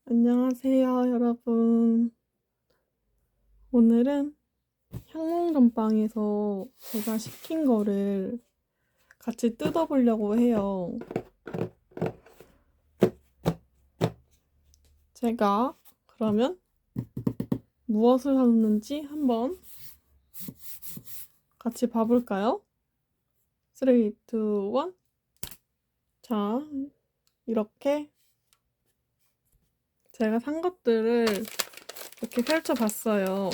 안녕하세요, 여러분. 오늘은 향몽전빵에서 제가 시킨 거를 같이 뜯어보려고 해요. 제가 그러면 무엇을 샀는지 한번 같이 봐볼까요? 3, 2, 1. 자, 이렇게 제가 산 것들을 이렇게 펼쳐봤어요.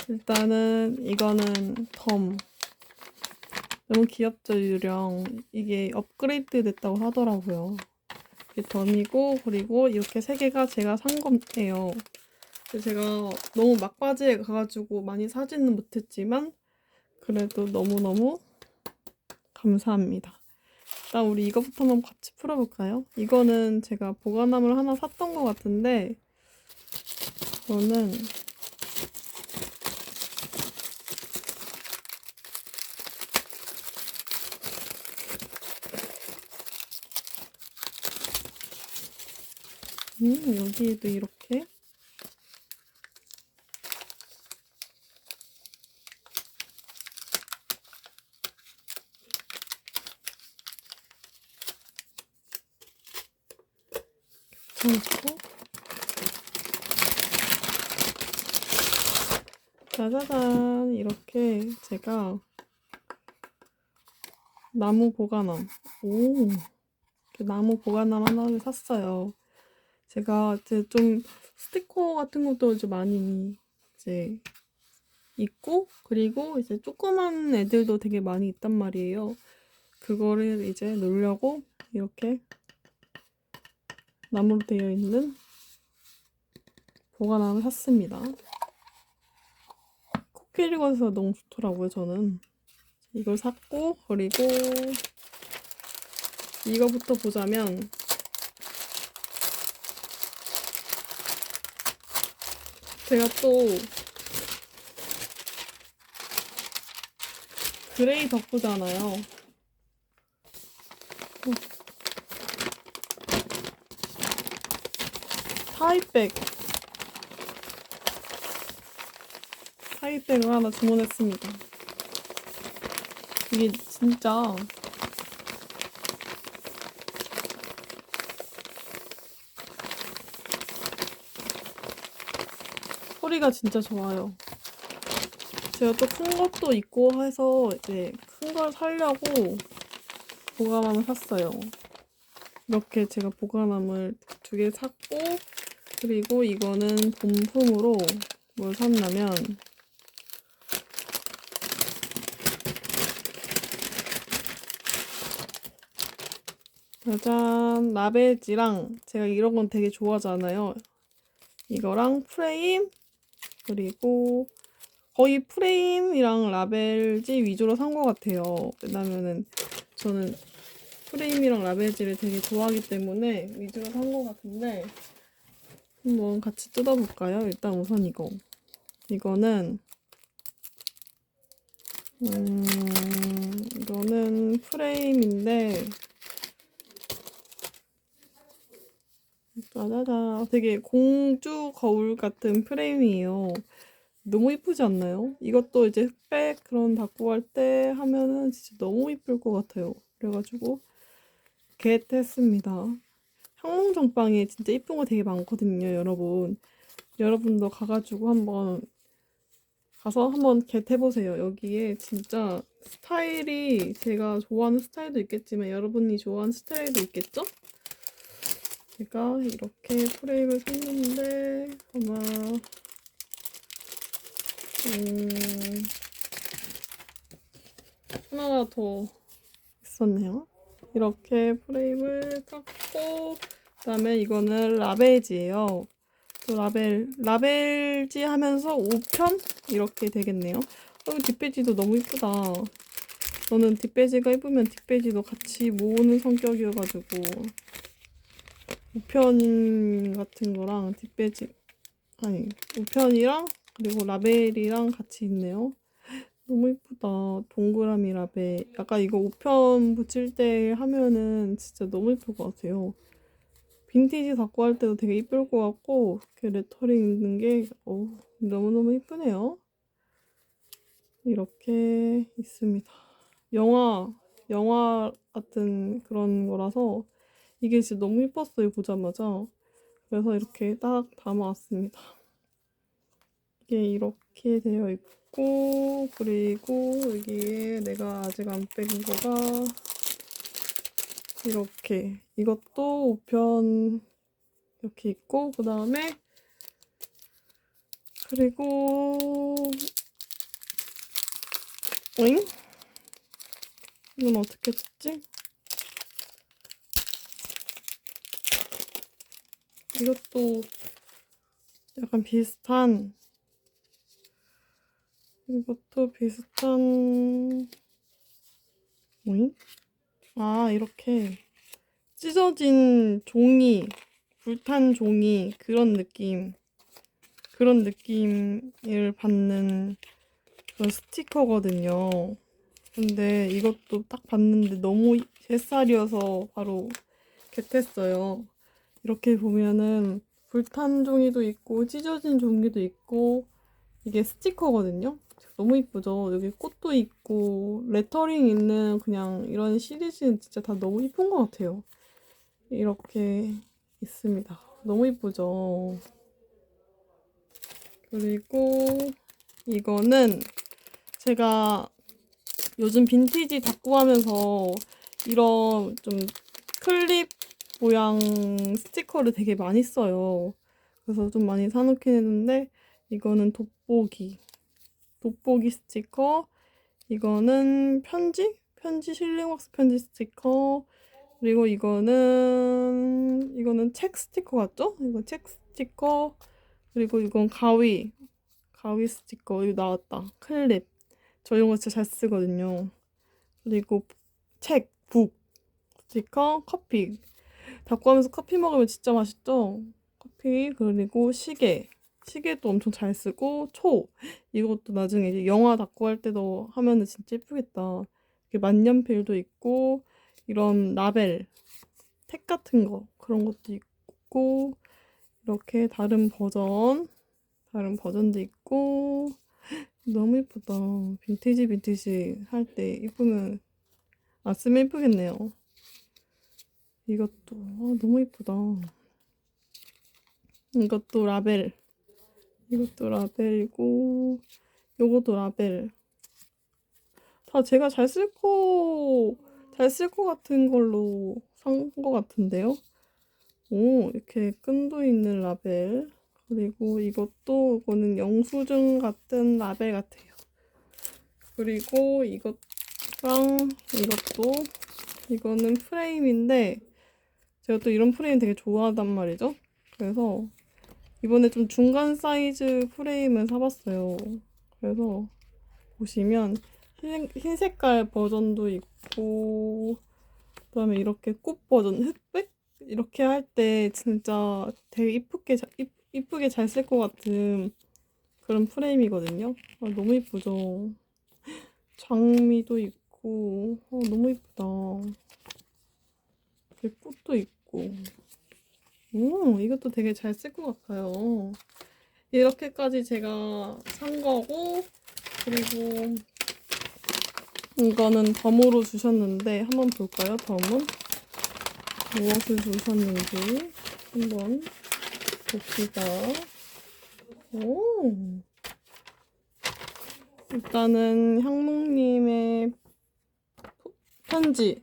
일단은 이거는 덤. 너무 귀엽죠, 유령. 이게 업그레이드 됐다고 하더라고요. 이게 덤이고, 그리고 이렇게 세 개가 제가 산 거예요. 제가 너무 막바지에 가가지고 많이 사지는 못했지만 그래도 너무너무 감사합니다. 일단 우리 이거부터 한번 같이 풀어볼까요? 이거는 제가 보관함을 하나 샀던 것 같은데 이거는 여기에도 이렇게 붙여놓고 짜자잔 이렇게 제가 나무 보관함 이렇게 나무 보관함 하나를 샀어요. 제가 이제 좀 스티커 같은 것도 이제 많이 이제 있고 그리고 이제 조그만 애들도 되게 많이 있단 말이에요. 그거를 이제 놓으려고 이렇게 나무로 되어 있는 보관함을 샀습니다. 코끼리가 있어서 너무 좋더라고요, 저는. 이걸 샀고 그리고 이거부터 보자면 제가 또 그레이 덕후잖아요. 타이백을 하나 주문했습니다. 이게 진짜 소리가 진짜 좋아요. 제가 또 큰 것도 있고 해서 이제 큰 걸 사려고 보관함을 샀어요. 이렇게 제가 보관함을 2개 샀고 그리고 이거는 본품으로 뭘 샀냐면 짜잔, 라벨지랑 제가 이런 건 되게 좋아하잖아요. 이거랑 프레임 그리고 거의 프레임이랑 라벨지 위주로 산 것 같아요. 왜냐면은 저는 프레임이랑 라벨지를 되게 좋아하기 때문에 위주로 산 것 같은데 한번 같이 뜯어볼까요? 일단 우선 이거는 이거는 프레임인데 짜자자 되게 공주 거울 같은 프레임이에요. 너무 이쁘지 않나요? 이것도 이제 흑백 그런 다꾸 할 때 하면은 진짜 너무 이쁠 것 같아요. 그래가지고 겟했습니다. 향몽정빵에 진짜 이쁜 거 되게 많거든요, 여러분. 여러분도 가가지고 가서 한번 겟해보세요. 여기에 진짜 스타일이 제가 좋아하는 스타일도 있겠지만 여러분이 좋아하는 스타일도 있겠죠? 제가 이렇게 프레임을 샀는데 아마 하나 더 있었네요. 이렇게 프레임을 샀고 그다음에 이거는 라벨지예요. 또 라벨지 하면서 5편 이렇게 되겠네요. 뒷배지도 너무 이쁘다. 저는 뒷배지가 이쁘면 뒷배지도 같이 모으는 성격이어가지고 5편 같은 거랑 우편이랑 그리고 라벨이랑 같이 있네요. 너무 이쁘다. 동그라미 라벨. 약간 이거 우편 붙일 때 하면은 진짜 너무 이쁠 것 같아요. 빈티지 닦고 할 때도 되게 이쁠 것 같고, 이렇게 레터링 있는 게 너무너무 이쁘네요. 이렇게 있습니다. 영화 같은 그런 거라서 이게 진짜 너무 이뻤어요, 보자마자. 그래서 이렇게 딱 담아왔습니다. 이게 이렇게 되어 있고, 그리고 여기에 내가 아직 안 뺀 거가 이렇게, 이것도 우편 이렇게 있고, 그 다음에 그리고 오잉? 이건 어떻게 찍지? 이것도 약간 비슷한, 이것도 비슷한, 오잉? 아, 이렇게 찢어진 종이, 불탄 종이, 그런 느낌을 받는 그런 스티커거든요. 근데 이것도 딱 봤는데 너무 햇살이어서 바로 겟했어요. 이렇게 보면은 불탄 종이도 있고 찢어진 종이도 있고 이게 스티커거든요. 너무 이쁘죠? 여기 꽃도 있고 레터링 있는 그냥 이런 시리즈는 진짜 다 너무 이쁜 것 같아요. 이렇게 있습니다. 너무 이쁘죠? 그리고 이거는 제가 요즘 빈티지 닦고 하면서 이런 좀 클립 모양 스티커를 되게 많이 써요. 그래서 좀 많이 사놓긴 했는데 이거는 돋보기 스티커. 이거는 편지 실링왁스 편지 스티커. 그리고 이거는 책 스티커 같죠? 이거 책 스티커. 그리고 이건 가위 스티커. 이거 나왔다. 클립. 저 이런 거 진짜 잘 쓰거든요. 그리고 북 스티커, 커피. 닦고 하면서 커피 먹으면 진짜 맛있죠? 커피, 그리고 시계도 엄청 잘 쓰고, 이것도 나중에 이제 영화 닦고 할 때도 하면은 진짜 예쁘겠다. 이렇게 만년필도 있고, 이런 라벨, 택 같은 거, 그런 것도 있고, 이렇게 다른 버전도 있고, 너무 예쁘다. 빈티지 할 때 쓰면 예쁘겠네요. 이것도 너무 예쁘다. 이것도 라벨이고 요것도 라벨. 다 제가 잘 쓸 거 같은 걸로 산 거 같은데요. 이렇게 끈도 있는 라벨. 그리고 이거는 영수증 같은 라벨 같아요. 그리고 이거는 프레임인데 제가 또 이런 프레임 되게 좋아하단 말이죠. 그래서 이번에 좀 중간 사이즈 프레임을 사봤어요. 그래서 보시면 흰 색깔 버전도 있고 그다음에 이렇게 꽃 버전 흑백 이렇게 할 때 진짜 되게 이쁘게 잘 쓸 것 같은 그런 프레임이거든요. 너무 이쁘죠. 장미도 있고 너무 이쁘다. 이렇게 꽃도 있고 이것도 되게 잘 쓸 것 같아요. 이렇게까지 제가 산 거고 그리고 이거는 덤으로 주셨는데 한번 볼까요? 덤은 무엇을 주셨는지 한번 봅시다. 일단은 향목님의 편지.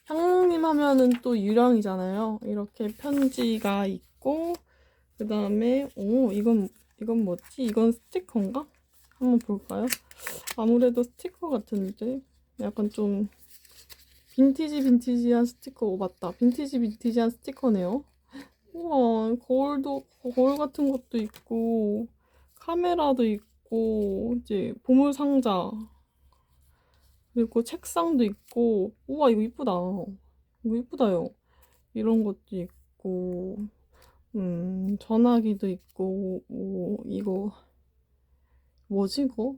향목님 하면은 또 유령이잖아요. 이렇게 편지가 있고 그 다음에 이건 뭐지? 이건 스티커인가? 한번 볼까요? 아무래도 스티커 같은데 약간 좀 빈티지한 스티커. 맞다. 빈티지한 스티커네요. 우와, 거울 같은 것도 있고 카메라도 있고 이제 보물 상자 그리고 책상도 있고 우와 이거 이쁘다. 이거 이쁘다요. 이런 것도 있고 전화기도 있고 이거 뭐지 이거?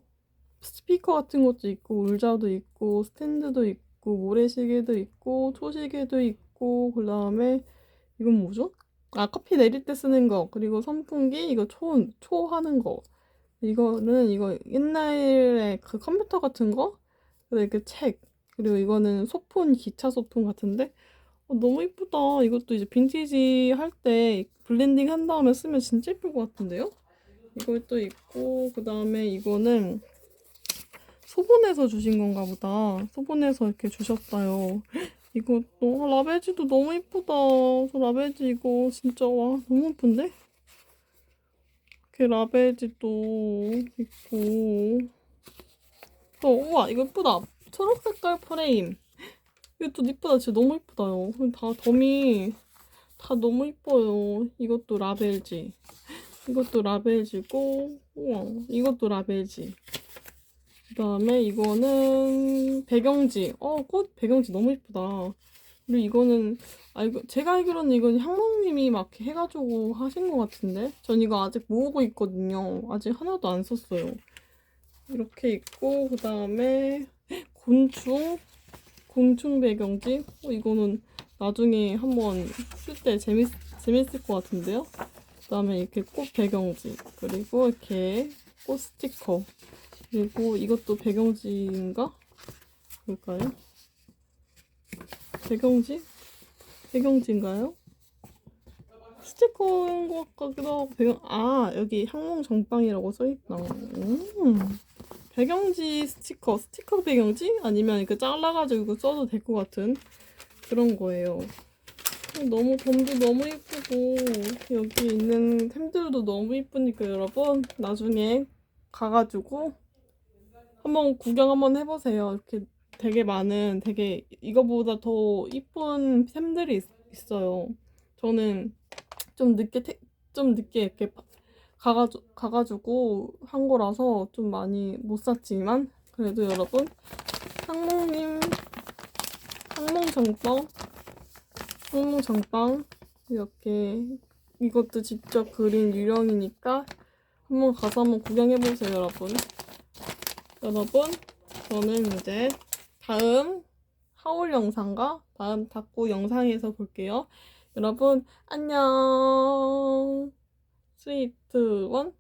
스피커 같은 것도 있고 의자도 있고 스탠드도 있고 모래시계도 있고 초시계도 있고 그 다음에 이건 뭐죠? 아, 커피 내릴 때 쓰는 거. 그리고 선풍기, 이거 초 하는 거. 이거는 이거 옛날에 그 컴퓨터 같은 거? 그리고 이렇게 책. 그리고 이거는 소폰, 기차 소폰 같은데? 너무 이쁘다. 이것도 이제 빈티지 할 때 블렌딩 한 다음에 쓰면 진짜 예쁠 것 같은데요? 이것도 있고, 그 다음에 이거는 소본에서 주신 건가 보다. 소본에서 이렇게 주셨어요. 이것도 라벨지도 너무 이쁘다. 저 라벨지 이거 진짜 와 너무 예쁜데? 이렇게 라벨지도 있고. 우와 이거 예쁘다. 초록 색깔 프레임. 이것도 이쁘다. 진짜 너무 이쁘다요. 다 덤이 다 너무 이뻐요. 이것도 라벨지. 이것도 라벨지고, 우와 이것도 라벨지. 그 다음에 이거는 배경지. 꽃 배경지 너무 예쁘다. 그리고 이거는, 이거 제가 알기로는 이건 향목님이 막 이렇게 해가지고 하신 것 같은데? 전 이거 아직 모으고 있거든요. 아직 하나도 안 썼어요. 이렇게 있고, 그 다음에 곤충 배경지. 이거는 나중에 한번 쓸 때 재밌을 것 같은데요? 그 다음에 이렇게 꽃 배경지. 그리고 이렇게 꽃 스티커. 그리고 이것도 배경지인가? 볼까요? 배경지인가요? 스티커인 것 같기도 하고 여기 향몽 정빵이라고 써있다. 배경지 스티커 배경지? 아니면 이렇게 잘라가지고 이거 써도 될 것 같은 그런 거예요. 너무 덤도 너무 예쁘고 여기 있는 템들도 너무 예쁘니까 여러분 나중에 가가지고 한번 구경 한번 해보세요. 이렇게 되게 이거보다 더 이쁜 템들이 있어요. 저는 좀 늦게 이렇게 가가지고 한 거라서 좀 많이 못 샀지만 그래도 여러분 항목님 항목정빵 이렇게 이것도 직접 그린 유령이니까 한번 가서 한번 구경해보세요 여러분. 저는 이제 다음 하울 영상과 다음 닭구 영상에서 볼게요. 여러분 안녕. 3, 2, 1